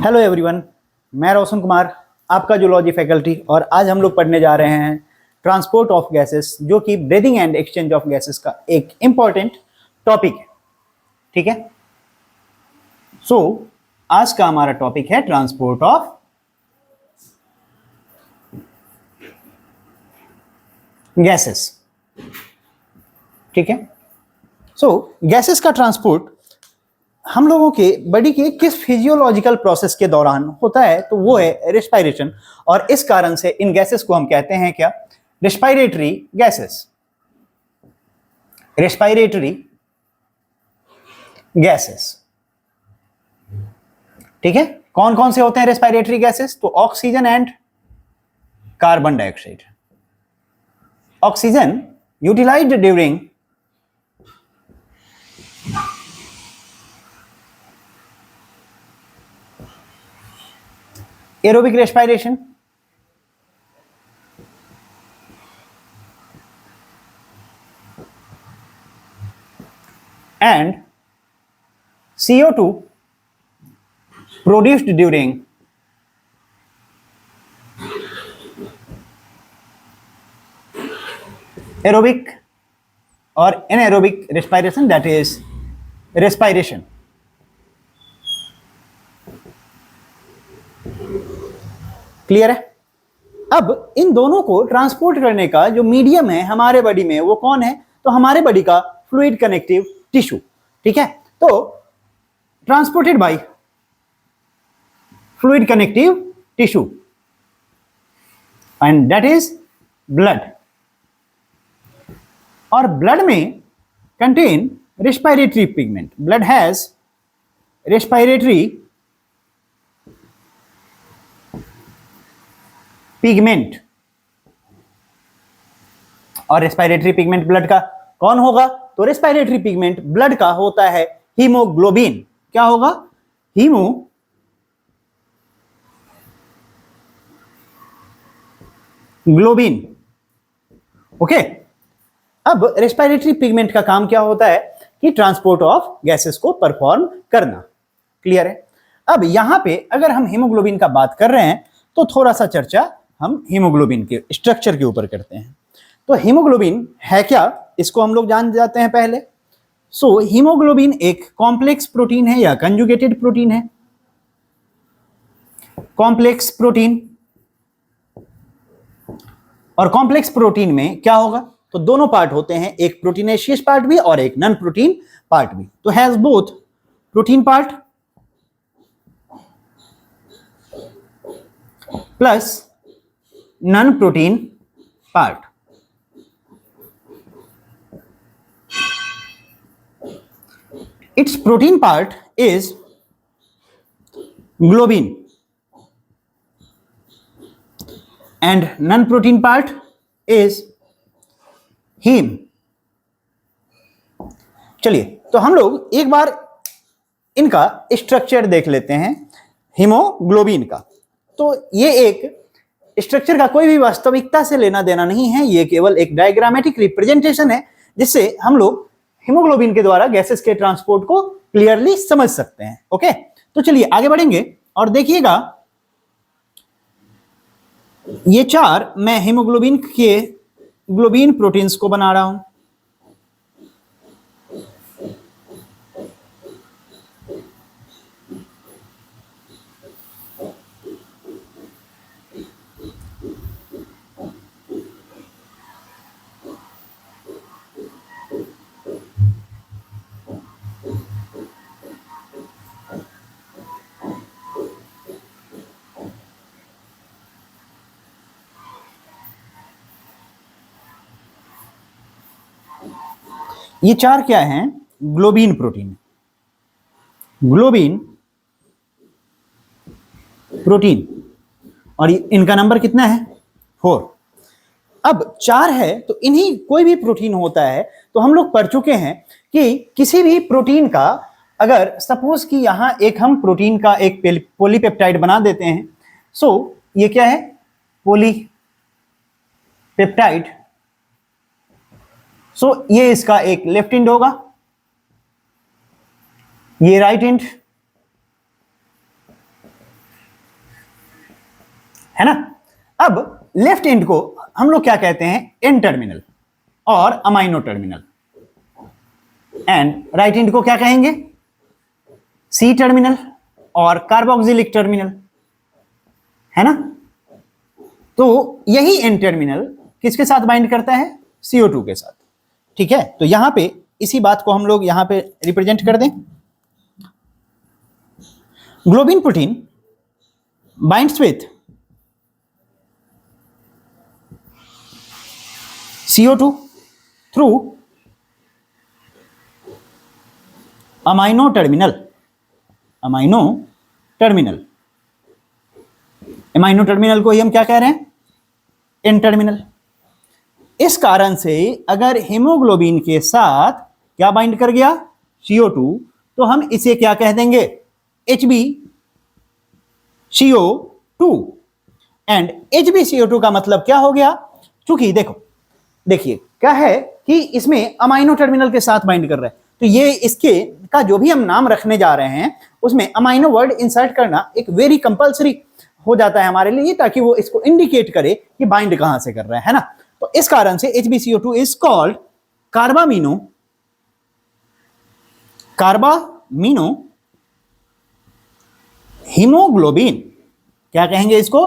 Hello everyone, मैं रोशन कुमार, आपका zoology faculty. और आज हम लोग पढ़ने जा रहे हैं ट्रांसपोर्ट ऑफ गैसेस, जो कि breathing and exchange of gases का एक इंपॉर्टेंट टॉपिक है। ठीक है, सो आज का हमारा टॉपिक है ट्रांसपोर्ट ऑफ गैसेस। ठीक है, सो गैसेस का ट्रांसपोर्ट हम लोगों के बॉडी के किस फिजियोलॉजिकल प्रोसेस के दौरान होता है, तो वो है रेस्पिरेशन। और इस कारण से इन गैसेस को हम कहते हैं क्या? Respiratory gases. Respiratory gases. ठीक है, कौन कौन से होते हैं रेस्पिरेटरी गैसेस? तो oxygen and carbon dioxide. Oxygen utilised during aerobic respiration and CO2 produced during aerobic or anaerobic respiration, that is respiration. Clear है? अब इन दोनों को ट्रांसपोर्ट करने का जो मीडियम है हमारे बॉडी में, वो कौन है? तो हमारे बॉडी का फ्लूइड कनेक्टिव टिश्यू। ठीक है, तो transported by fluid connective tissue and that is blood. और ब्लड में contain respiratory pigment. Blood has respiratory pigment. और रेस्पिरेटरी पिगमेंट ब्लड का कौन होगा? तो रेस्पिरेटरी पिगमेंट ब्लड का होता है हीमोग्लोबिन। क्या होगा? हीमोग्लोबिन। ओके, अब रेस्पिरेटरी पिगमेंट का काम क्या होता है? कि ट्रांसपोर्ट ऑफ गैसेस को परफॉर्म करना। क्लियर है? अब यहां पे अगर हम हीमोग्लोबिन का बात कर रहे हैं तो थोड़ा सा चर्चा हम हीमोग्लोबिन के स्ट्रक्चर के ऊपर करते हैं। तो हीमोग्लोबिन है क्या, इसको हम लोग जान जाते हैं पहले। सो हीमोग्लोबिन एक कॉम्प्लेक्स प्रोटीन है या कंजुगेटेड प्रोटीन है? Complex protein. और कॉम्प्लेक्स प्रोटीन में क्या होगा? तो दोनों पार्ट होते हैं, एक प्रोटीनेशियस पार्ट भी और एक नॉन प्रोटीन पार्ट भी। तो has both protein part plus non protein part. Its protein part is globin and non-protein part is heme। चलिए, तो हम लोग एक बार इनका स्ट्रक्चर देख लेते हैं हीमोग्लोबिन का। तो ये एक स्ट्रक्चर का कोई भी वास्तविकता से लेना देना नहीं है, ये केवल एक डायग्रामेटिक रिप्रेजेंटेशन है जिससे हम लोग हीमोग्लोबिन के द्वारा गैसेस के ट्रांसपोर्ट को क्लियरली समझ सकते हैं। ओके, तो चलिए आगे बढ़ेंगे और देखिएगा, ये चार मैं हीमोग्लोबिन के ग्लोबिन प्रोटीन्स को बना रहा हूं। ये चार क्या हैं? Globin protein. Globin protein. और इनका नंबर कितना है? 4। अब 4 है तो इन्हीं कोई भी प्रोटीन होता है तो हम लोग पढ़ चुके हैं कि किसी भी प्रोटीन का अगर सपोज कि यहां एक हम प्रोटीन का एक पॉलीपेप्टाइड बना देते हैं। सो ये क्या है? पॉलीपेप्टाइड। सो ये इसका एक लेफ्ट एंड होगा, ये राइट एंड, है ना। अब लेफ्ट एंड को हम लोग क्या कहते हैं, एन टर्मिनल और amino terminal, and right and को क्या कहेंगे, सी टर्मिनल और कार्बोक्सिलिक टर्मिनल, है ना। तो यही एन टर्मिनल किसके साथ बाइंड करता है, CO2 के साथ। ठीक है, तो यहां पे इसी बात को हम लोग यहां पे रिप्रेजेंट कर दें। Globin protein binds with CO2 through amino terminal, amino terminal, amino terminal को ही हम क्या कह रहे हैं, एन टर्मिनल। इस कारण से अगर हीमोग्लोबिन के साथ क्या बाइंड कर गया, CO2, तो हम इसे क्या कह देंगे, HbCO2। एंड HbCO2 का मतलब क्या हो गया, चूंकि देखिए क्या है कि इसमें अमाइनो टर्मिनल के साथ बाइंड कर रहा है, तो ये इसके का जो भी हम नाम रखने जा रहे हैं उसमें अमाइनो वर्ड इंसर्ट करना एक वेरी कंपलसरी हो जाता है हमारे लिए, ताकि वो इसको इंडिकेट करे कि बाइंड कहां से कर रहा है ना। तो इस कारण से HbCO2 is called carbamino haemoglobin. क्या कहेंगे इसको,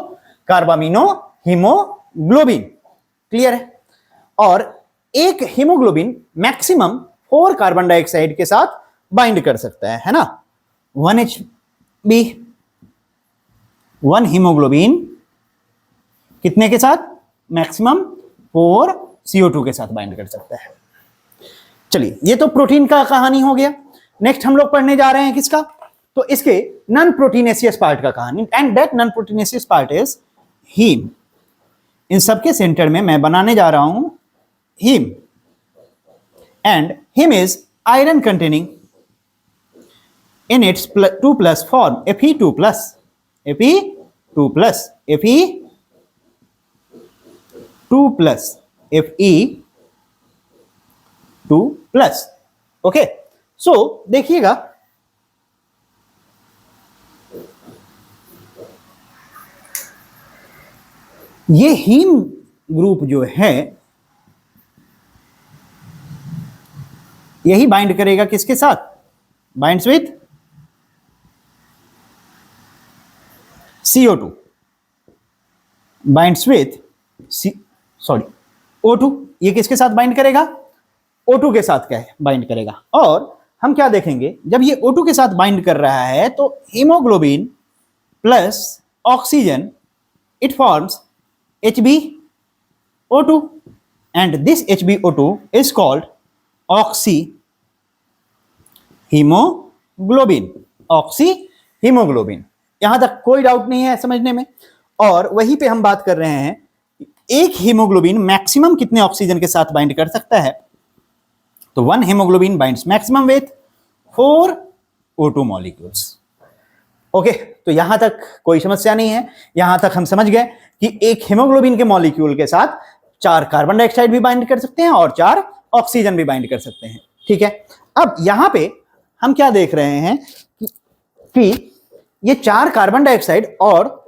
कार्बामिनो हीमोग्लोबिन। क्लियर है। और एक हीमोग्लोबिन मैक्सिमम 4 कार्बन डाइऑक्साइड के साथ बाइंड कर सकता है ना। 1 हीमोग्लोबिन कितने के साथ, मैक्सिमम 4 CO2 के साथ बाइंड कर सकता है। चलिए, ये तो प्रोटीन का कहानी हो गया। नेक्स्ट हम लोग पढ़ने जा रहे हैं किसका, तो इसके नॉन प्रोटीनेशियस पार्ट का कहानी, and that non proteinaceous part is heme. इन सबके सेंटर में मैं बनाने जा रहा हूं heme, and heme is iron containing in its 2+ form, Fe2+, Fe2+, Fe2+, okay. So देखिएगा, ये हीम ग्रुप जो है यही बाइंड करेगा किसके साथ, binds with CO2, binds with O2। ये किसके साथ बाइंड करेगा, O2 के साथ क्या है, बाइंड करेगा। और हम क्या देखेंगे, जब ये O2 के साथ बाइंड कर रहा है तो haemoglobin plus oxygen, it forms HbO2, and this HbO2 is called oxy haemoglobin, oxy haemoglobin. यहां तक कोई डाउट नहीं है समझने में। और वहीं पे हम बात कर रहे हैं, एक हीमोग्लोबिन मैक्सिमम कितने ऑक्सीजन के साथ बाइंड कर सकता है, तो 1 haemoglobin binds maximum with 4 O2 molecules. Okay, तो यहां तक कोई समस्या नहीं है। यहां तक हम समझ गए कि एक हीमोग्लोबिन के मॉलिक्यूल के साथ 4 कार्बन डाइऑक्साइड भी बाइंड कर सकते हैं और 4 ऑक्सीजन भी बाइंड कर सकते हैं। ठीक है, अब यहां पे हम क्या देख रहे हैं कि ये 4 कार्बन डाइऑक्साइड और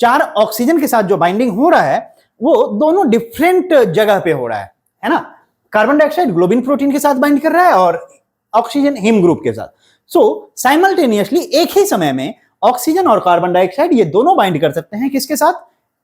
4 ऑक्सीजन के साथ जो बाइंडिंग हो रहा है वो दोनों डिफरेंट जगह पे हो रहा है ना। कार्बन डाइऑक्साइड ग्लोबिन प्रोटीन के साथ बाइंड कर रहा है और ऑक्सीजन हीम ग्रुप के साथ। सो साइमल्टेनियसली एक ही समय में ऑक्सीजन और कार्बन डाइऑक्साइड ये दोनों बाइंड कर सकते हैं किसके साथ,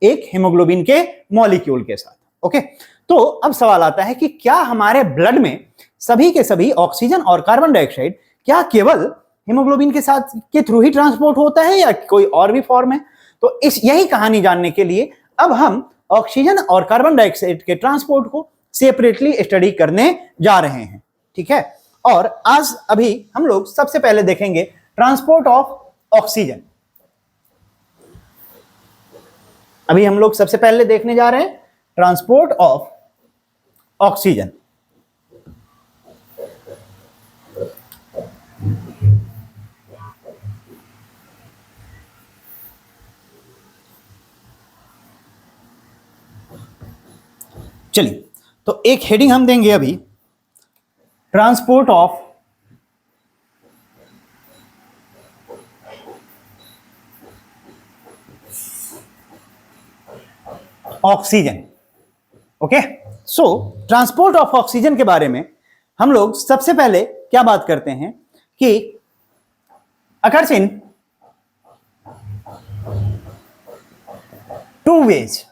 एक हीमोग्लोबिन के मॉलिक्यूल के साथ। ओके, तो अब सवाल आता है कि क्या हमारे ब्लड में सभी के सभी ऑक्सीजन और कार्बन डाइऑक्साइड क्या केवल हीमोग्लोबिन के साथ के थ्रू ही ट्रांसपोर्ट होता है या कोई और भी फॉर्म है। तो इस यही कहानी जानने के लिए अब हम ऑक्सीजन और कार्बन डाइऑक्साइड के ट्रांसपोर्ट को सेपरेटली स्टडी करने जा रहे हैं। ठीक है, और आज अभी हम लोग सबसे पहले देखेंगे ट्रांसपोर्ट ऑफ ऑक्सीजन। अभी हम लोग सबसे पहले देखने जा रहे हैं ट्रांसपोर्ट ऑफ ऑक्सीजन। चलिए, तो एक हेडिंग हम देंगे अभी, transport of oxygen. Okay, so transport of oxygen के बारे में हम लोग सबसे पहले क्या बात करते हैं कि अकर्स इन टू वेज,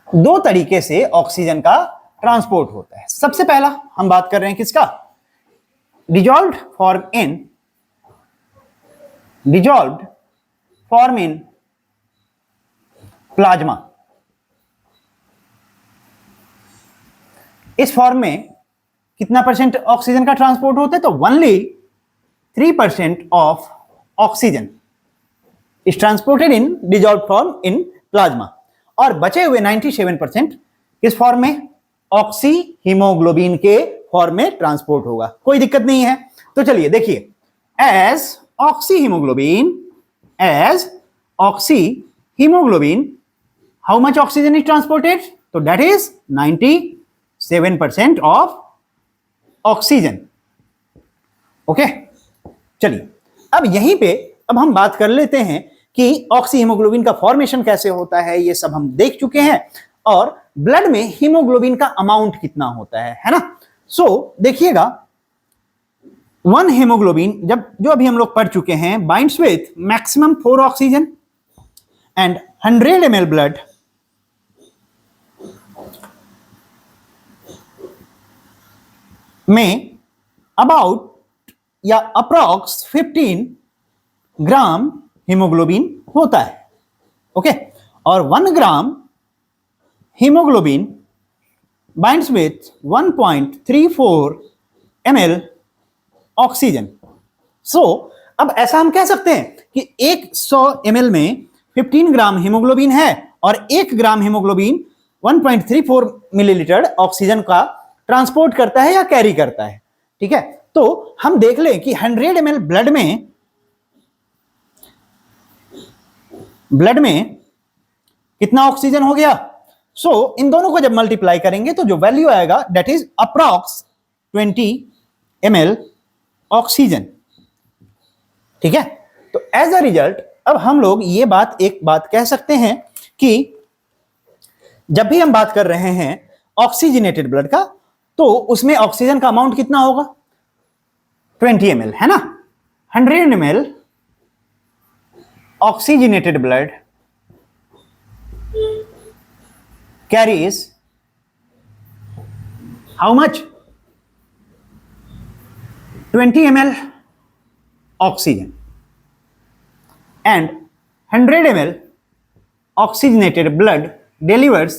दो तरीके से ऑक्सीजन का ट्रांसपोर्ट होता है। सबसे पहला हम बात कर रहे हैं किसका, डिजॉल्व्ड फॉर्म इन प्लाज्मा। इस फॉर्म में कितना परसेंट ऑक्सीजन का ट्रांसपोर्ट होता है, तो only 3% of oxygen is transported in dissolved form in plasma, और बचे हुए 97% किस फॉर्म में, ऑक्सी हीमोग्लोबिन के फॉर्म में ट्रांसपोर्ट होगा। कोई दिक्कत नहीं है। तो चलिए देखिए, as oxyhaemoglobin how much oxygen is transported, तो that is 97% of oxygen. Okay, चलिए अब यहीं पे अब हम बात कर लेते हैं कि ऑक्सी हीमोग्लोबिन का फॉर्मेशन कैसे होता है। ये सब हम देख चुके हैं, और ब्लड में हीमोग्लोबिन का अमाउंट कितना होता है ना। सो देखिएगा, 1 हीमोग्लोबिन जब जो अभी हम लोग पढ़ चुके हैं, binds with maximum 4 oxygen, and 100 ml blood में अबाउट या अप्रॉक्स 15 ग्राम हीमोग्लोबिन होता है। ओके, और 1 gram haemoglobin binds with 1.34 ml oxygen. So अब ऐसा हम कह सकते हैं कि 100 ml में 15 ग्राम हीमोग्लोबिन है, और 1 ग्राम हीमोग्लोबिन 1.34 मिलीलीटर ऑक्सीजन का ट्रांसपोर्ट करता है या कैरी करता है। ठीक है, तो हम देख लें कि 100 ml ब्लड में कितना ऑक्सीजन हो गया। सो इन दोनों को जब मल्टीप्लाई करेंगे तो जो वैल्यू आएगा that is approx 20 ml oxygen. ठीक है, तो एज अ रिजल्ट अब हम लोग ये एक बात कह सकते हैं कि जब भी हम बात कर रहे हैं ऑक्सीजनेटेड ब्लड का, तो उसमें ऑक्सीजन का अमाउंट कितना होगा, 20 ml है ना। 100 ml oxygenated blood carries how much, 20 ml oxygen, and 100 ml oxygenated blood delivers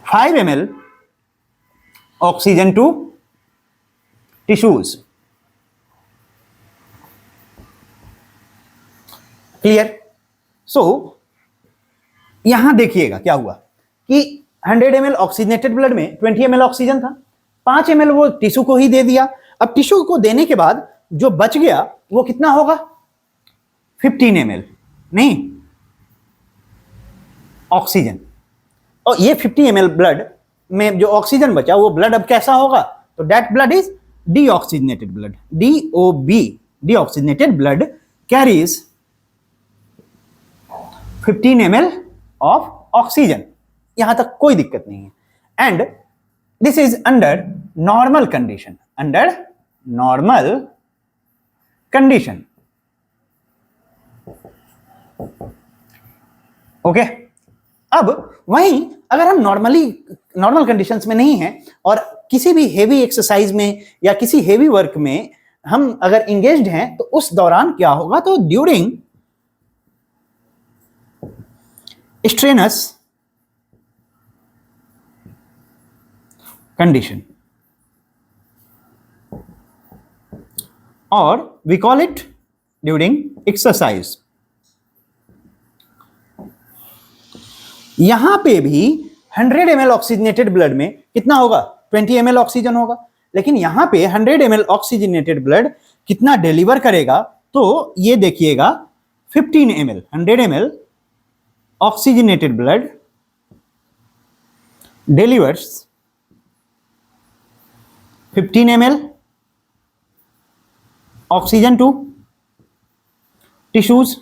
5 ml oxygen to tissues. Clear. So यहां देखिएगा क्या हुआ कि 100 ml ऑक्सीजनेटेड ब्लड में 20 ml ऑक्सीजन था, 5 ml वो टिश्यू को ही दे दिया। अब टिश्यू को देने के बाद जो बच गया वो कितना होगा, 15 ml नहीं ऑक्सीजन, और ये 50 ml ब्लड में जो ऑक्सीजन बचा वो ब्लड अब कैसा होगा, तो that blood is deoxygenated blood, DOB, deoxygenated blood carries 15 ml of oxygen। यहां तक कोई दिक्कत नहीं है, and this is under normal condition, under normal condition। Okay, अब वहीं अगर हम नॉर्मल कंडीशंस में नहीं हैं और किसी भी हेवी एक्सरसाइज में या किसी हेवी वर्क में हम अगर इंगेज्ड हैं, तो उस दौरान क्या होगा, तो ड्यूरिंग स्ट्रेनस कंडीशन, और we call it during exercise, यहां पे भी 100 ml ऑक्सीजनेटेड ब्लड में कितना होगा, 20 ml ऑक्सीजन होगा। लेकिन यहां पे 100 ml ऑक्सीजनेटेड ब्लड कितना डिलीवर करेगा, तो ये देखिएगा 15 ml, 100 ml oxygenated blood delivers 15 ml oxygen to tissues.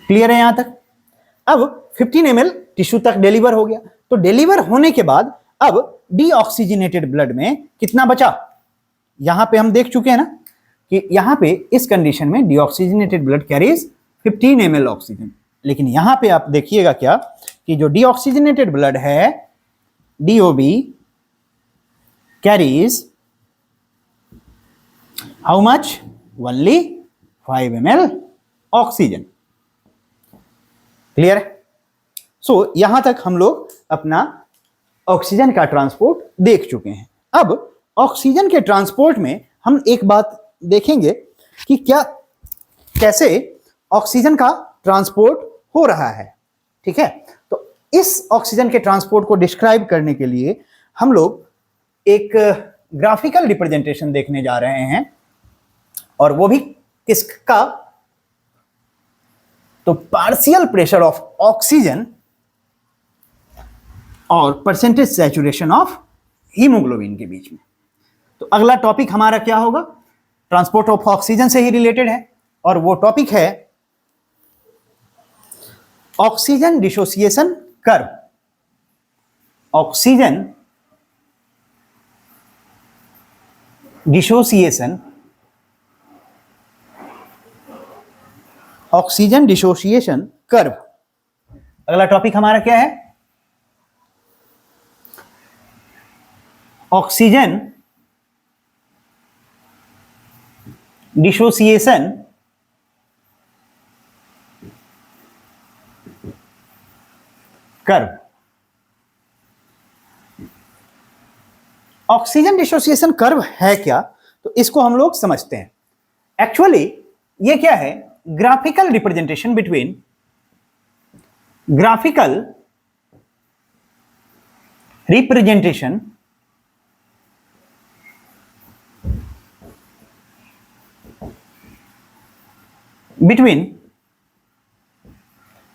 Clear है यहां तक? अब 15 ml टिश्यू तक डिलीवर हो गया, तो डिलीवर होने के बाद अब डीऑक्सीजनेटेड ब्लड में कितना बचा? यहां पे हम देख चुके हैं ना कि यहां पे इस कंडीशन में deoxygenated blood carries 15 ml oxygen, लेकिन यहां पे आप देखिएगा क्या कि जो डीऑक्सीजनेटेड ब्लड है DOB carries how much? Only 5 ml oxygen. Clear है? सो यहां तक हम लोग अपना ऑक्सीजन का ट्रांसपोर्ट देख चुके हैं। अब ऑक्सीजन के ट्रांसपोर्ट में हम एक बात देखेंगे कि कैसे ऑक्सीजन का ट्रांसपोर्ट हो रहा है। ठीक है, तो इस ऑक्सीजन के ट्रांसपोर्ट को डिस्क्राइब करने के लिए हम लोग एक ग्राफिकल रिप्रेजेंटेशन देखने जा रहे हैं, और वो भी किसका? तो पार्शियल प्रेशर ऑफ ऑक्सीजन और परसेंटेज सैचुरेशन ऑफ हीमोग्लोबिन के बीच में। तो अगला टॉपिक हमारा क्या होगा? ट्रांसपोर्ट ऑफ ऑक्सीजन से ही रिलेटेड है, और वो टॉपिक है oxygen dissociation curve. Oxygen dissociation, oxygen dissociation curve. अगला टॉपिक हमारा क्या है? Oxygen dissociation curve. Oxygen dissociation curve है क्या? तो इसको हम लोग समझते हैं। एक्चुअली ये क्या है? Graphical representation between graphical representation between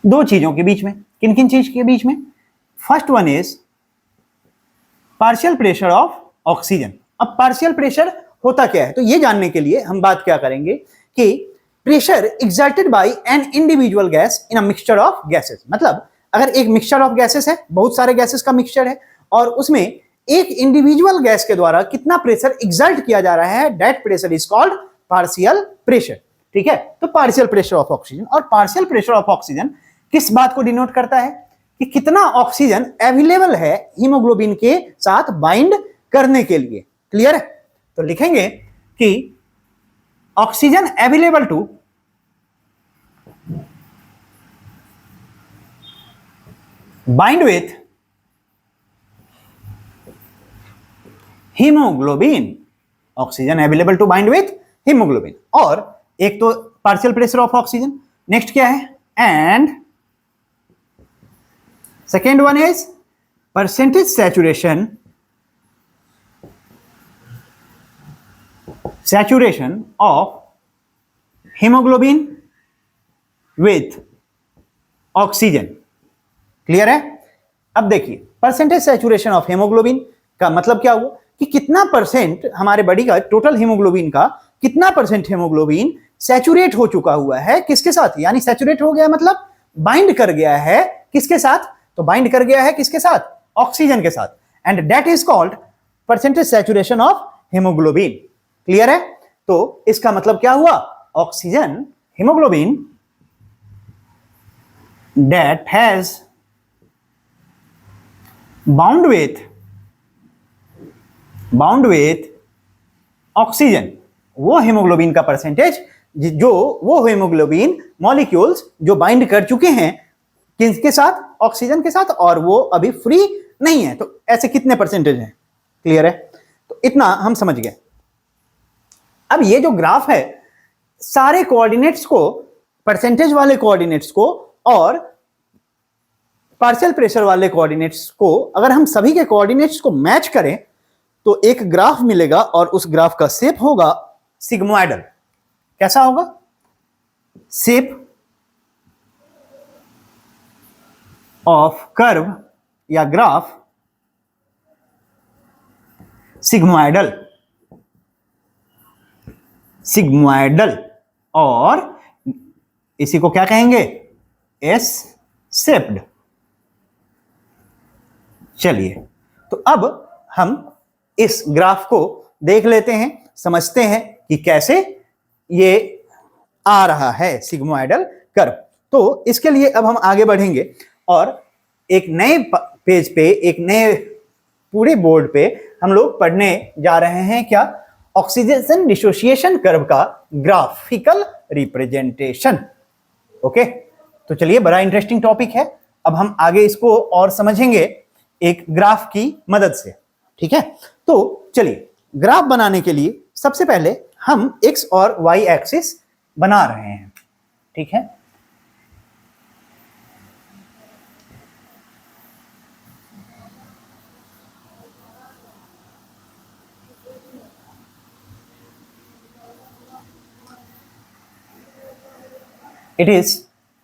दो चीजों के बीच में। किन किन चीज के बीच में? First one is partial pressure of oxygen. अब पार्शियल प्रेशर होता क्या है, तो ये जानने के लिए हम बात क्या करेंगे कि pressure exerted by an individual gas in a mixture of gases. मतलब अगर एक मिक्सचर ऑफ गैसेस है, बहुत सारे गैसेस का मिक्सचर है, और उसमें एक इंडिविजुअल गैस के द्वारा कितना प्रेशर एक्सर्ट किया जा रहा है, that pressure is called partial pressure. ठीक है, तो पार्शियल प्रेशर ऑफ ऑक्सीजन। और पार्शियल प्रेशर ऑफ ऑक्सीजन किस बात को डिनोट करता है? कि कितना ऑक्सीजन अवेलेबल है हीमोग्लोबिन के साथ बाइंड करने के लिए। क्लियर है? तो लिखेंगे कि oxygen available to bind with haemoglobin. Oxygen available to bind with haemoglobin. और एक तो partial pressure of oxygen, next क्या है? And second one is percentage saturation of hemoglobin with oxygen. Clear है? अब देखिए परसेंटेज सैचुरेशन ऑफ हेमोग्लोबिन का मतलब क्या हुआ कि कितना परसेंट हमारे बॉडी का टोटल हेमोग्लोबिन का कितना परसेंट हेमोग्लोबिन सैचुरेट हो चुका हुआ है किसके साथ? यानी सैचुरेट हो गया मतलब बाइंड कर गया है किसके साथ? तो बाइंड कर गया है किसके साथ? ऑक्सीजन के साथ। And that is called percentage saturation of haemoglobin. Clear है? तो इसका मतलब क्या हुआ? Oxygen haemoglobin that has bound with oxygen, वो हेमोग्लोबिन का परसेंटेज जो वो हेमोग्लोबिन मॉलिक्यूल्स जो बाइंड कर चुके हैं किसके साथ? ऑक्सीजन के साथ, और वो अभी फ्री नहीं है। तो ऐसे कितने परसेंटेज हैं? क्लियर है? तो इतना हम समझ गए। अब ये जो ग्राफ है सारे कोऑर्डिनेट्स को, परसेंटेज वाले कोऑर्डिनेट्स को और पार्शियल प्रेशर वाले कोऑर्डिनेट्स को, अगर हम सभी के कोऑर्डिनेट्स को मैच करें तो एक ग्राफ मिलेगा, और उस ग्राफ का शेप होगा सिग्मोइडल। कैसा होगा? शेप ऑफ कर्व या ग्राफ सिग्मोइडल। सिग्मोइडल और इसी को क्या कहेंगे, एस शेप्ड। चलिए, तो अब हम इस ग्राफ को देख लेते हैं, समझते हैं कि कैसे ये आ रहा है सिग्मोइडल कर्व। तो इसके लिए अब हम आगे बढ़ेंगे और एक नए पेज पे, एक नए पूरे बोर्ड पे हम लोग पढ़ने जा रहे हैं क्या, ऑक्सीडेशन डिसोसिएशन कर्व का ग्राफिकल रिप्रेजेंटेशन। ओके, तो चलिए, बड़ा इंटरेस्टिंग टॉपिक है। अब हम आगे इसको और समझेंगे एक ग्राफ की मदद से। ठीक है, तो चलिए, ग्राफ बनाने के लिए सबसे पहले हम एक्स और वाई एक्सिस बना रहे हैं। ठीक है, it is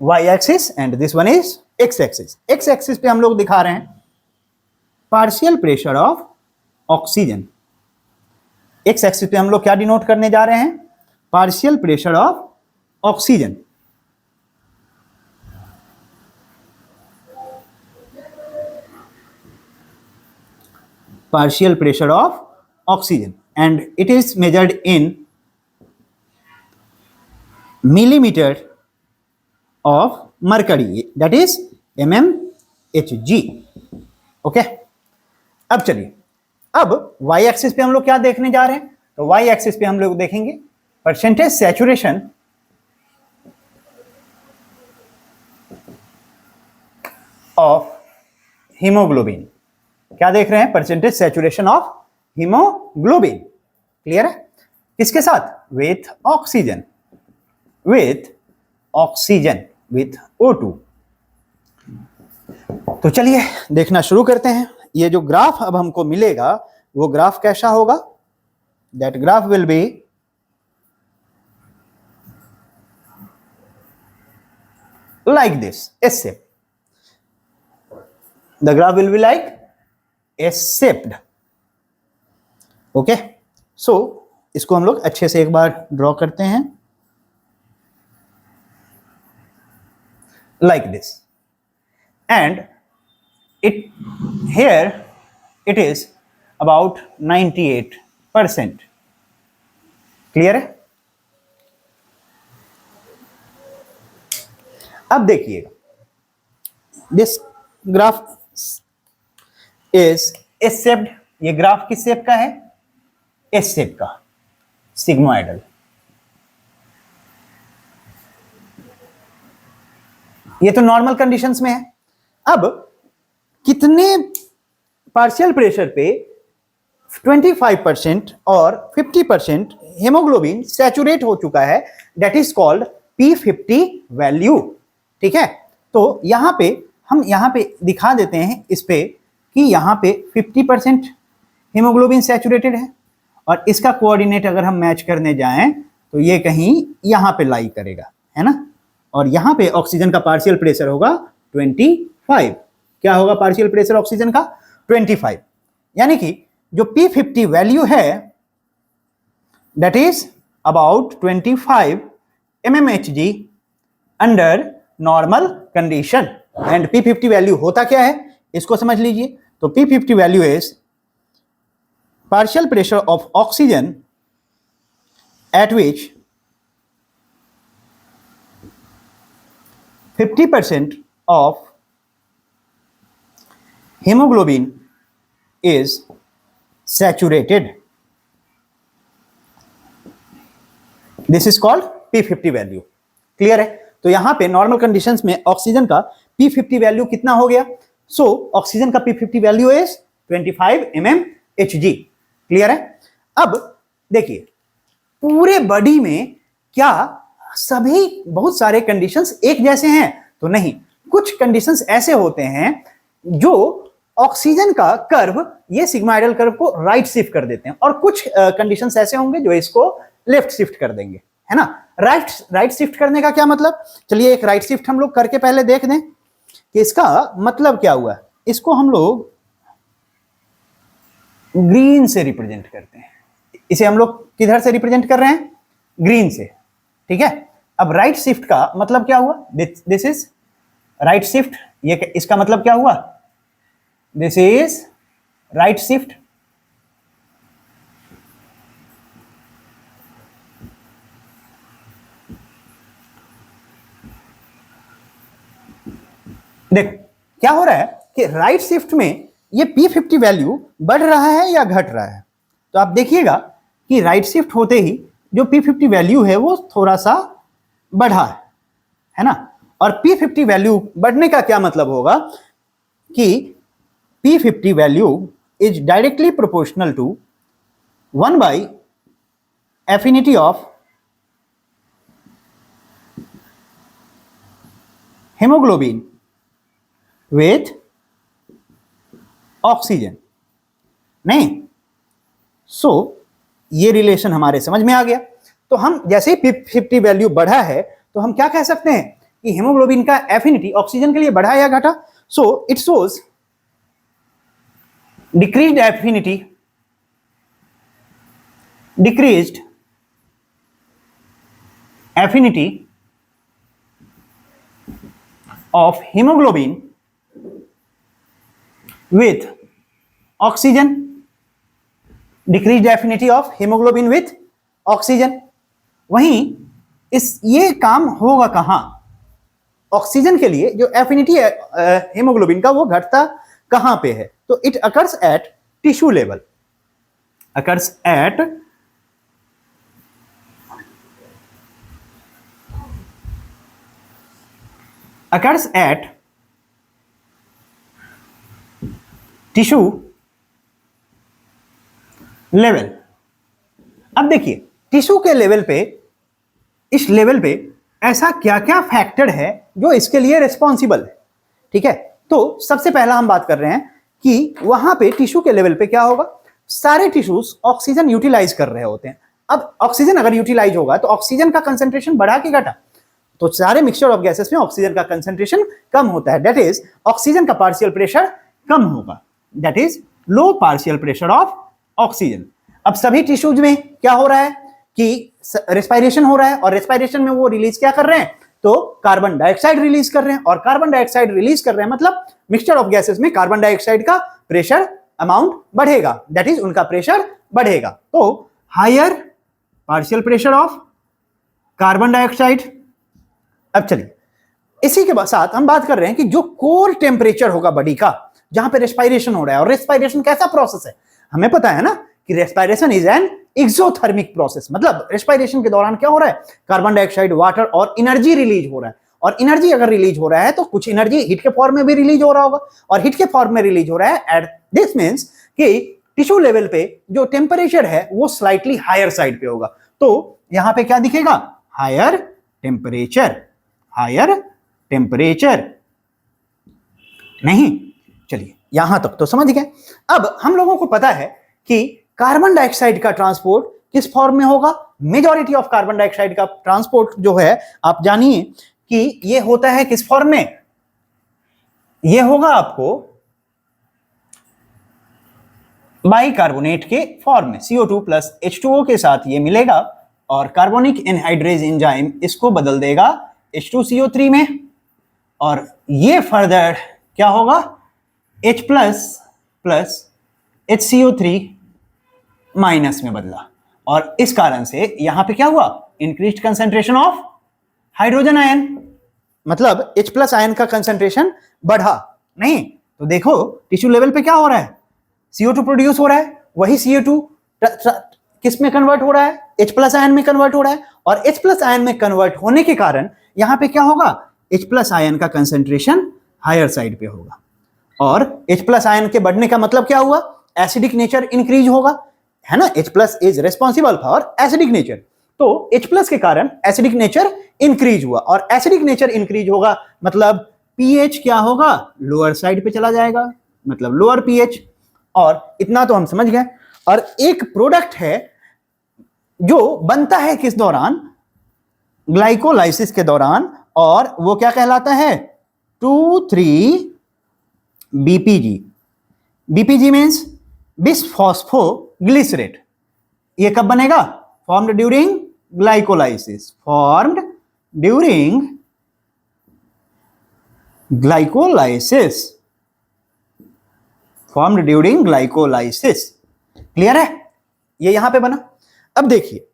Y axis and this one is X axis. X axis पे हम लोग दिखा रहे हैं partial pressure of oxygen. X axis पे हम लोग क्या डिनोट करने जा रहे हैं, partial pressure of oxygen. partial pressure of oxygen and it is measured in millimeter of mercury, that is mmHg। Okay, अब चलिए, अब y एक्सिस पे हम लोग क्या देखने जा रहे हैं, तो y एक्सिस पे हम लोग देखेंगे परसेंटेज सैचुरेशन ऑफ हीमोग्लोबिन। क्या देख रहे हैं, percentage saturation of haemoglobin. Clear है, किसके साथ, with oxygen, with oxygen, with O2। तो चलिए देखना शुरू करते हैं। ये जो ग्राफ अब हमको मिलेगा वो ग्राफ कैसा होगा, that graph will be like this, S shape. The graph will be like S shaped. Okay, so इसको हम लोग अच्छे से एक बार ड्रॉ करते हैं like this, and it here it is about 98%. Clear है। अब देखिएगा, this graph is S shaped. ये ग्राफ किस शेप का है, एस शेप का, सिग्मोइडल। ये तो नॉर्मल कंडीशंस में है। अब कितने पार्शियल प्रेशर पे 25% और 50% हेमोग्लोबिन सैचुरेट हो चुका है, that is called P50 value. ठीक है, तो यहां पे हम यहां पे दिखा देते हैं इस पे कि यहां पे 50% हीमोग्लोबिन सैचुरेटेड है और इसका कोऑर्डिनेट अगर हम मैच करने जाएं तो ये कहीं यहां पे लाई करेगा, है ना। और यहां पे ऑक्सीजन का पार्शियल प्रेशर होगा 25। क्या होगा पार्शियल प्रेशर ऑक्सीजन का, 25। यानी कि जो P50 वैल्यू है that is about 25 mmHg under normal condition. And P50 value होता क्या है, इसको समझ लीजिए। तो P50 value is partial pressure of oxygen eight which 50% of hemoglobin is saturated. This is called P50 value. Clear है, तो यहां पे नॉर्मल कंडीशंस में ऑक्सीजन का P50 वैल्यू कितना हो गया, सो ऑक्सीजन का P50 value is 25 mmHg। Clear है। अब देखिए, पूरे बॉडी में क्या सभी बहुत सारे कंडीशंस एक जैसे हैं, तो नहीं, कुछ कंडीशंस ऐसे होते हैं जो ऑक्सीजन का कर्व, ये सिग्मोइडल कर्व को राइट शिफ्ट कर देते हैं, और कुछ कंडीशंस ऐसे होंगे जो इसको लेफ्ट शिफ्ट कर देंगे, है ना। राइट शिफ्ट करने का क्या मतलब, चलिए एक राइट शिफ्ट हम लोग करके पहले देख दें कि इसका मतलब क्या हुआ। इसको हम लोग ग्रीन से रिप्रेजेंट करते हैं। इसे हम लोग किधर से रिप्रेजेंट कर रहे हैं, ग्रीन से। ठीक है। अब राइट शिफ्ट का मतलब क्या हुआ, दिस इज राइट शिफ्ट, ये इसका मतलब क्या हुआ, दिस इज राइट शिफ्ट। देखो क्या हो रहा है कि राइट शिफ्ट में ये P50 वैल्यू बढ़ रहा है या घट रहा है। तो आप देखिएगा कि राइट शिफ्ट होते ही जो P50 वैल्यू है वो थोड़ा सा बढ़ा है ना। और P50 वैल्यू बढ़ने का क्या मतलब होगा कि P50 value is directly proportional to 1 by affinity of haemoglobin with oxygen. नहीं, सो ये रिलेशन हमारे समझ में आ गया। तो हम जैसे ही P50 वैल्यू बढ़ा है तो हम क्या कह सकते हैं कि हेमोग्लोबिन का एफिनिटी ऑक्सीजन के लिए बढ़ा या घटा। So it shows decreased affinity, decreased affinity of hemoglobin with oxygen, decreased affinity of hemoglobin with oxygen। वहीं ये काम होगा कहां, ऑक्सीजन के लिए जो एफिनिटी है हेमोग्लोबिन का वो घटता कहां पे है, तो it occurs at tissue level, occurs at tissue level. अब देखिए टिश्यू के लेवल पे, इस लेवल पे ऐसा क्या क्या फैक्टर है जो इसके लिए रिस्पॉन्सिबल है। ठीक है, तो सबसे पहला हम बात कर रहे हैं कि वहां पे टिश्यू के लेवल पे क्या होगा, सारे टिश्यूज ऑक्सीजन यूटिलाइज कर रहे होते हैं। अब ऑक्सीजन अगर यूटिलाइज होगा तो ऑक्सीजन का कंसेंट्रेशन बढ़ा कि घटा, तो सारे मिक्सचर ऑफ गैसेस में ऑक्सीजन का कंसेंट्रेशन कम होता है, दैट इज ऑक्सीजन का पार्शियल प्रेशर कम होगा, that is low partial pressure of oxygen. अब सभी टिश्यूज में क्या हो रहा है कि रेस्पिरेशन हो रहा है, और रेस्पिरेशन में वो रिलीज क्या कर रहे हैं, तो कार्बन डाइऑक्साइड रिलीज कर रहे हैं, और कार्बन डाइऑक्साइड रिलीज कर रहे हैं मतलब मिक्सचर ऑफ गैसेस में कार्बन डाइऑक्साइड का प्रेशर अमाउंट बढ़ेगा, दैट इज उनका प्रेशर बढ़ेगा। तो higher partial pressure of carbon dioxide. अब चलिए इसी के साथ हम बात कर रहे हैं कि जो कोर टेम्परेचर होगा बॉडी का, जहां पे रेस्पिरेशन हो रहा है, और रेस्पिरेशन कैसा प्रोसेस है, हमें पता है ना कि respiration is an exothermic process, मतलब रेस्पिरेशन के दौरान क्या हो रहा है, कार्बन डाइऑक्साइड, वाटर और एनर्जी रिलीज हो रहा है। और एनर्जी अगर रिलीज हो रहा है तो कुछ एनर्जी हीट के फॉर्म में भी रिलीज हो रहा होगा, और हीट के फॉर्म में रिलीज हो रहा है एट दिस मींस कि टिश्यू लेवल पे जो टेम्परेचर है वो स्लाइटली हायर साइड पे होगा। तो यहां पे क्या दिखेगा, हायर टेम्परेचर, हायर टेम्परेचर। नहीं, चलिए यहां तक तो समझ गए। अब हम लोगों को पता है कि कार्बन डाइऑक्साइड का ट्रांसपोर्ट किस फॉर्म में होगा, मेजॉरिटी ऑफ कार्बन डाइऑक्साइड का ट्रांसपोर्ट जो है आप जानिए कि ये होता है किस फॉर्म में, ये होगा आपको बाइकार्बोनेट के फॉर्म में, CO2 प्लस H2O के साथ ये मिलेगा, और कार्बोनिक एनहाइड्रेज एंजाइम इसको बदल देगा H2CO3 में, और ये फर्दर क्या होगा, H प्लस HCO3 माइनस में बदला, और इस कारण से यहां पे क्या हुआ, increased concentration of hydrogen ion, मतलब H+ आयन का कंसेंट्रेशन बढ़ा। नहीं तो देखो टिश्यू लेवल पे क्या हो रहा है, CO2 प्रोड्यूस हो रहा है, वही CO2 किस में कन्वर्ट हो रहा है, H+ आयन में कन्वर्ट हो रहा है, और H+ आयन में कन्वर्ट होने के कारण यहां पे क्या होगा, H+ आयन का कंसेंट्रेशन हायर साइड पे होगा, और H+ आयन के बढ़ने का मतलब क्या हुआ, एसिडिक नेचर इंक्रीज होगा, है ना, H+ is responsible for acidic nature, तो H+ के कारण एसिडिक नेचर इंक्रीज हुआ, और एसिडिक नेचर इंक्रीज होगा मतलब pH क्या होगा, लोअर साइड पे चला जाएगा, मतलब लोअर pH। और इतना तो हम समझ गए। और एक प्रोडक्ट है जो बनता है किस दौरान, ग्लाइकोलाइसिस के दौरान, और वो क्या कहलाता है, 2,3-BPG। BPG मीन्स बिस फॉस्फोग्लिसरेट। ये कब बनेगा, formed during glycolysis formed during glycolysis clear है, ये यहां पे बना। अब देखिए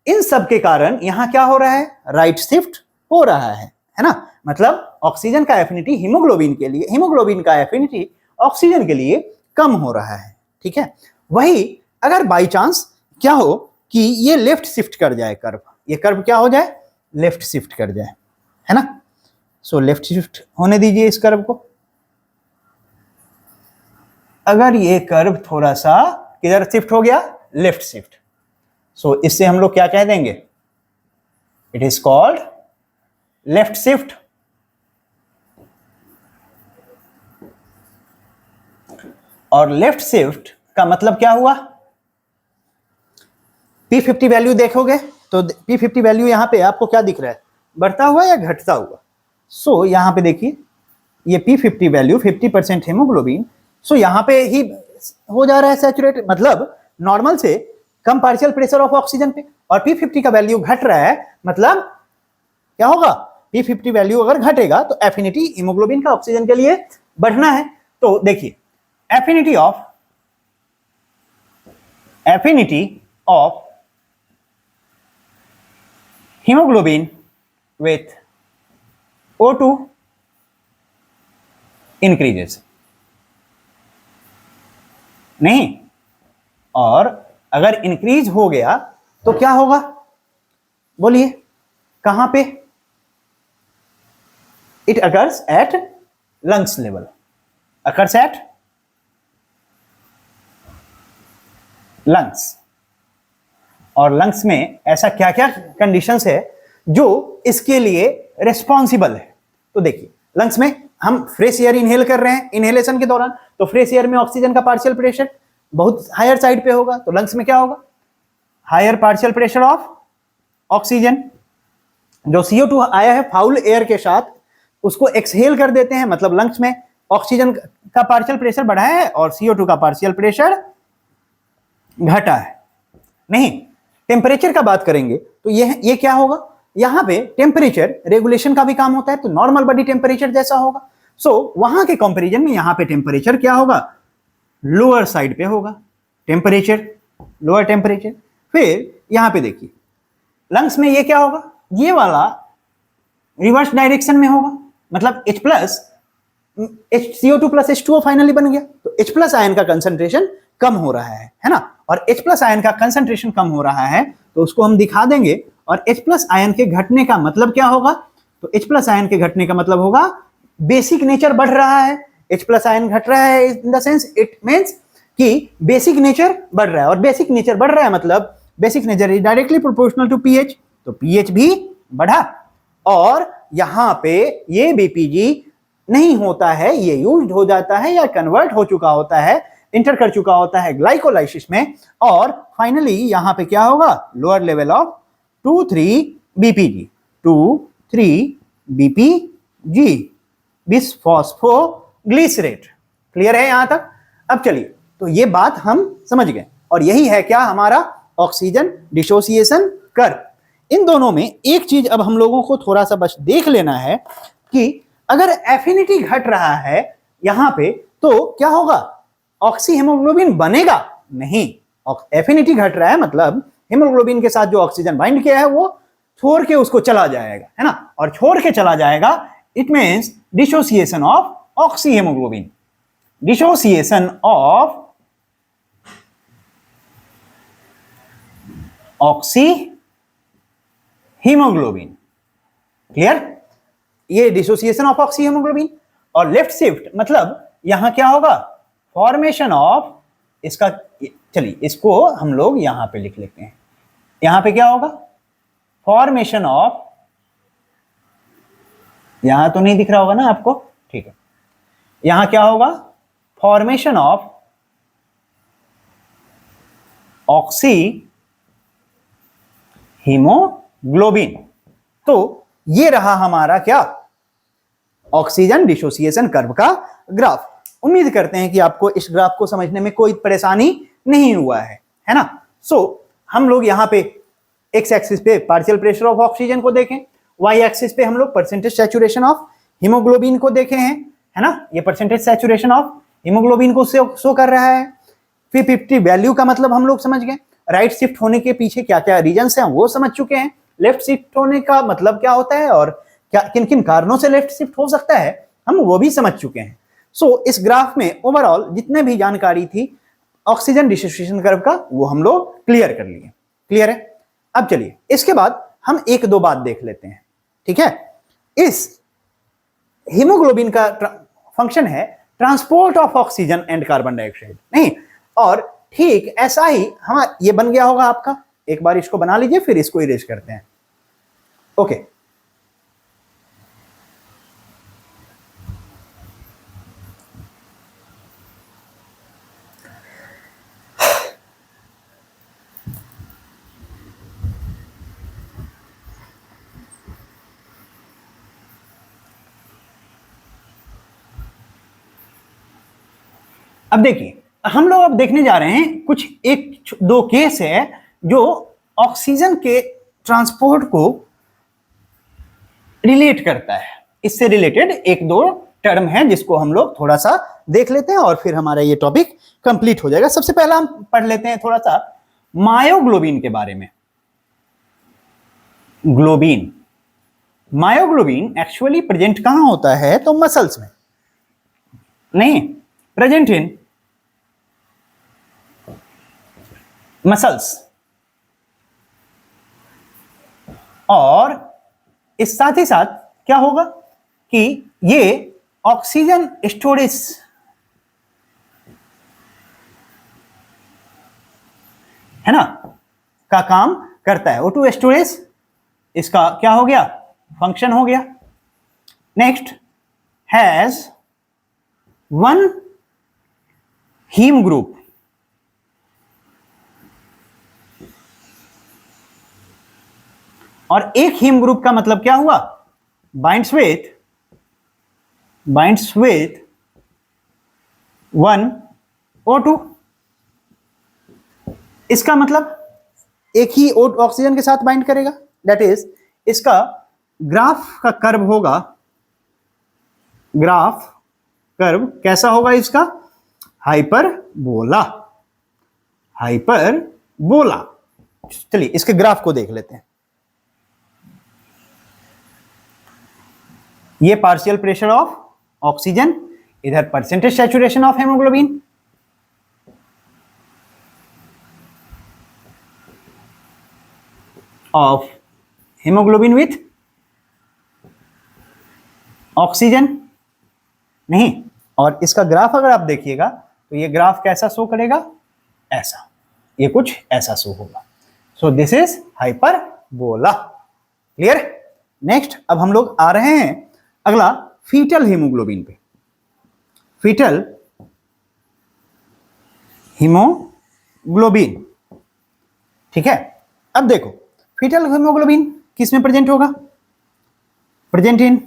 इन सब के कारण यहां क्या हो रहा है, राइट शिफ्ट हो रहा है ना, मतलब ऑक्सीजन का एफिनिटी हीमोग्लोबिन के लिए, हीमोग्लोबिन का एफिनिटी ऑक्सीजन के लिए कम हो रहा है, ठीक है। वही अगर बाई चांस क्या हो कि ये लेफ्ट शिफ्ट कर जाए कर्व, ये कर्व क्या हो जाए, लेफ्ट शिफ्ट कर जाए, है ना। सो लेफ्ट शिफ्ट होने दीजिए इस कर्व को। अगर ये कर्व थोड़ा सा किधर शिफ्ट हो गया, लेफ्ट शिफ्ट, सो इससे हम लोग क्या कह देंगे, it is called left shift. और लेफ्ट शिफ्ट का मतलब क्या हुआ, P50 वैल्यू देखोगे तो P50 वैल्यू यहां पे आपको क्या दिख रहा है, बढ़ता हुआ या घटता हुआ। सो यहां पे देखिए ये P50 वैल्यू 50% हीमोग्लोबिन, सो यहां पे ही हो जा रहा है सैचुरेटेड, मतलब नॉर्मल से कम पार्शियल प्रेशर ऑफ ऑक्सीजन पे, और P50 का वैल्यू घट रहा है, मतलब क्या होगा, P50 वैल्यू अगर घटेगा तो एफिनिटी हीमोग्लोबिन का ऑक्सीजन के लिए बढ़ना है। तो देखिए affinity of hemoglobin with O2 increases, नहीं, और अगर इंक्रीज हो गया तो क्या होगा, बोलिए कहां पे, it occurs at lungs level, occurs at lungs. और लंग्स में ऐसा क्या क्या कंडीशंस है जो इसके लिए रिस्पॉन्सिबल है। तो देखिए लंग्स में हम फ्रेश एयर इनहेल कर रहे हैं, इनहेलेशन के दौरान तो फ्रेश एयर में ऑक्सीजन का पार्शियल प्रेशर बहुत हायर साइड पे होगा, तो लंग्स में क्या होगा, higher partial pressure of oxygen. जो CO2 आया है फाउल एयर के साथ उसको एक्सहेल कर देते हैं, मतलब लंग्स में ऑक्सीजन का पार्शियल प्रेशर बढ़ा है और CO2 का पार्शियल प्रेशर घटा है। नहीं, टेम्परेचर का बात करेंगे तो ये क्या होगा, यहां पे टेम्परेचर रेगुलेशन का भी काम होता है, तो नॉर्मल बॉडी टेम्परेचर जैसा होगा। सो वहां के कंपैरिजन में यहां पे टेम्परेचर क्या होगा, लोअर साइड पे होगा टेम्परेचर, लोअर टेम्परेचर। फिर यहां पे देखिए लंग्स में ये क्या होगा, ये वाला रिवर्स डायरेक्शन में होगा, मतलब H plus CO2 plus H2O finally बन गया, तो H प्लस आयन का कंसंट्रेशन कम हो रहा है ना, और H प्लस आयन का कंसंट्रेशन कम हो रहा है तो उसको हम दिखा देंगे। और H प्लस आयन के घटने का मतलब क्या होगा, तो H प्लस आयन के घटने का मतलब होगा बेसिक नेचर बढ़ रहा है, H प्लस आयन घट रहा है in the sense it means कि बेसिक नेचर बढ़ रहा है, और बेसिक नेचर बढ़ रहा है मतलब basic nature is directly proportional to pH, तो pH भी बढ़ा। और यहां पे ये BPG नहीं होता है, ये यूज्ड हो जाता है या कन्वर्ट हो चुका होता है, इंटर कर चुका होता है ग्लाइकोलाइसिस में, और फाइनली यहां पे क्या होगा, lower level of 2,3 BPG, 2,3 BPG bisphosphoglycerate. Clear है यहां तक। अब चलिए, तो ये बात हम समझ गए, और यही है क्या हमारा ऑक्सीजन डिसोसिएशन कर्व। इन दोनों में एक चीज अब हम लोगों को थोड़ा सा बस देख लेना है कि अगर एफिनिटी घट रहा है यहां पे तो क्या होगा, ऑक्सी हीमोग्लोबिन बनेगा नहीं, एफिनिटी घट रहा है मतलब हीमोग्लोबिन के साथ जो ऑक्सीजन बाइंड किया है वो छोड़ के उसको चला जाएगा, है ना, और छोड़ के चला जाएगा it means dissociation of oxy haemoglobin, dissociation of oxy haemoglobin. Clear, ये डिसोसिएशन ऑफ ऑक्सी हीमोग्लोबिन। और लेफ्ट शिफ्ट मतलब यहां क्या होगा, फॉर्मेशन ऑफ, इसका चलिए इसको हम लोग यहां पे लिख लेते हैं, यहां पे क्या होगा, फॉर्मेशन ऑफ, यहां तो नहीं दिख रहा होगा ना आपको, ठीक है, यहां क्या होगा, फॉर्मेशन ऑफ ऑक्सी हीमोग्लोबिन। तो ये रहा हमारा क्या, ऑक्सीजन डिसोसिएशन कर्व का ग्राफ। उम्मीद करते हैं कि आपको इस ग्राफ को समझने में कोई परेशानी नहीं हुआ है ना। सो हम लोग यहां पे एक्स एक्सिस पे पार्शियल प्रेशर ऑफ ऑक्सीजन को देखें, वाई एक्सिस पे हम लोग परसेंटेज सैचुरेशन ऑफ हीमोग्लोबिन को देखे हैं, है ना, ये परसेंटेज सैचुरेशन ऑफ हीमोग्लोबिन को शो कर रहा है। फिर 50 वैल्यू का मतलब हम लोग समझ गए, राइट शिफ्ट होने के पीछे क्या क्या रीजंस हैं वो समझ चुके हैं, लेफ्ट शिफ्ट होने का मतलब क्या होता है और क्या किन किन कारणों से लेफ्ट शिफ्ट हो सकता है हम वो भी समझ चुके हैं। सो इस ग्राफ में ओवरऑल जितने भी जानकारी थी ऑक्सीजन डिस्ट्रीब्यूशन कर्व का वो हम लोग क्लियर कर लिए। क्लियर है? अब चलिए इसके बाद हम एक दो बात देख लेते हैं, ठीक है। इस हीमोग्लोबिन का फंक्शन है transport of oxygen and carbon dioxide, नहीं, और ठीक ऐसा ही हमारा ये बन गया होगा आपका, एक बार इसको बना लीजिए फिर इसको इरेज करते हैं। ओके, अब देखिए हम लोग अब देखने जा रहे हैं कुछ एक दो केस है जो ऑक्सीजन के ट्रांसपोर्ट को रिलेट करता है। इससे रिलेटेड एक दो टर्म है जिसको हम लोग थोड़ा सा देख लेते हैं और फिर हमारा ये टॉपिक कंप्लीट हो जाएगा। सबसे पहला हम पढ़ लेते हैं थोड़ा सा मायोग्लोबिन के बारे में। ग्लोबिन, मायोग्लोबिन एक्चुअली प्रेजेंट कहां होता है तो मसल्स में, नहीं, प्रेजेंट इन मसल्स, और इस साथ ही साथ क्या होगा कि ये ऑक्सीजन स्टोरेज है ना का काम करता है। O2 स्टोरेज इसका क्या हो गया, फंक्शन हो गया। Next has one haem group, और एक हीम ग्रुप का मतलब क्या हुआ, बाइंड्स विथ वन O2। इसका मतलब एक ही ऑक्सीजन के साथ बाइंड करेगा, दैट इज इसका ग्राफ का कर्व होगा, ग्राफ कर्व कैसा होगा इसका, हाइपरबोला, हाइपरबोला। चलिए इसके ग्राफ को देख लेते हैं। ये पार्शियल प्रेशर ऑफ ऑक्सीजन, इधर percentage saturation of haemoglobin, of haemoglobin with oxygen, नहीं, और इसका ग्राफ अगर आप देखिएगा तो ये ग्राफ कैसा शो करेगा, ऐसा, ये कुछ ऐसा शो होगा। So this is hyperbola. Clear? Next अब हम लोग आ रहे हैं अगला फीटल हीमोग्लोबिन पे। फीटल हीमोग्लोबिन, ठीक है। अब देखो फीटल हीमोग्लोबिन किस में प्रेजेंट होगा, प्रेजेंट इन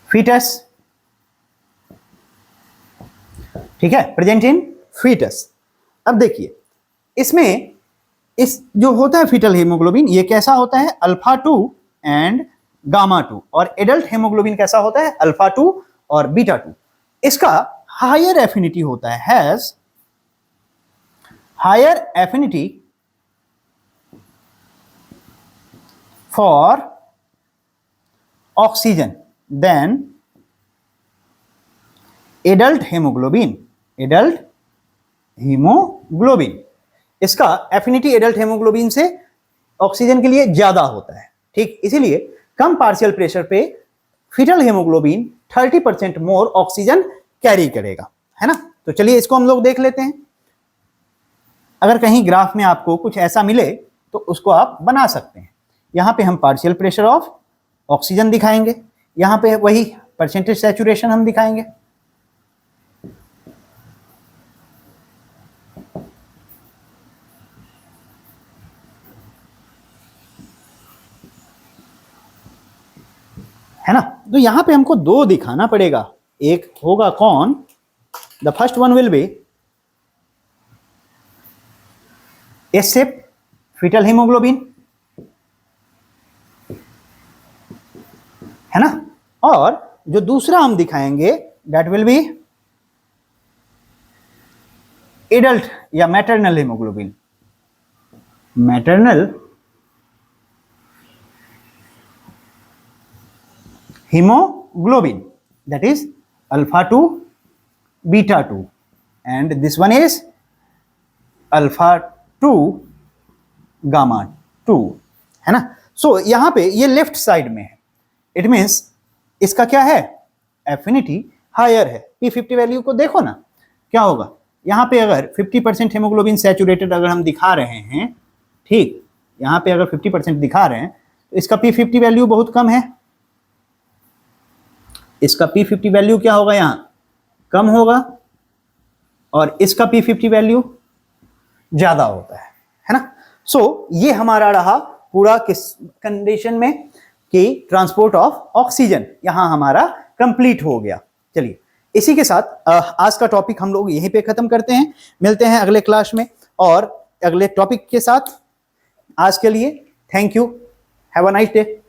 फीटस, ठीक है, प्रेजेंट इन फीटस। अब देखिए इसमें इस जो होता है फीटल हीमोग्लोबिन ये कैसा होता है, अल्फा 2 एंड गामा 2, और एडल्ट हीमोग्लोबिन कैसा होता है, अल्फा 2 और बीटा 2। इसका हायर एफिनिटी होता है, has higher affinity for oxygen than adult haemoglobin, adult haemoglobin. इसका एफिनिटी एडल्ट हेमोग्लोबिन से ऑक्सीजन के लिए ज्यादा होता है, ठीक, इसीलिए कम पार्शियल प्रेशर पे foetal haemoglobin 30% more oxygen carry करेगा, है ना। तो चलिए इसको हम लोग देख लेते हैं। अगर कहीं ग्राफ में आपको कुछ ऐसा मिले तो उसको आप बना सकते हैं। यहां पे हम पार्शियल प्रेशर ऑफ ऑक्सीजन दिखाएंगे, यहां पे वही परसेंटेज सैचुरेशन हम दिखाएंगे। है ना, तो यहां पे हमको दो दिखाना पड़ेगा, एक होगा कौन, the first one will be as shape fetal haemoglobin, है ना। और जो दूसरा हम दिखाएंगे दैट विल बी एडल्ट या maternal haemoglobin, maternal hemoglobin, that is alpha 2 beta 2, and this one is alpha 2 gamma 2, है ना। सो यहां पे ये लेफ्ट साइड में है, इट मीन्स इसका क्या है, एफिनिटी हायर है। P50 वैल्यू को देखो ना क्या होगा, यहां पे अगर 50% हेमोग्लोबिन सैचुरेटेड अगर हम दिखा रहे हैं, ठीक, यहां पे अगर 50% दिखा रहे हैं तो इसका P50 वैल्यू बहुत कम है, इसका P50 वैल्यू क्या होगा, यहां कम होगा, और इसका P50 वैल्यू ज्यादा होता है ना। सो ये हमारा रहा पूरा किस कंडीशन में कि ट्रांसपोर्ट ऑफ ऑक्सीजन यहां हमारा कंप्लीट हो गया। चलिए इसी के साथ आज का टॉपिक हम लोग यहीं पे खत्म करते हैं, मिलते हैं अगले क्लास में और अगले टॉपिक के साथ। आज के लिए thank you, have a nice day.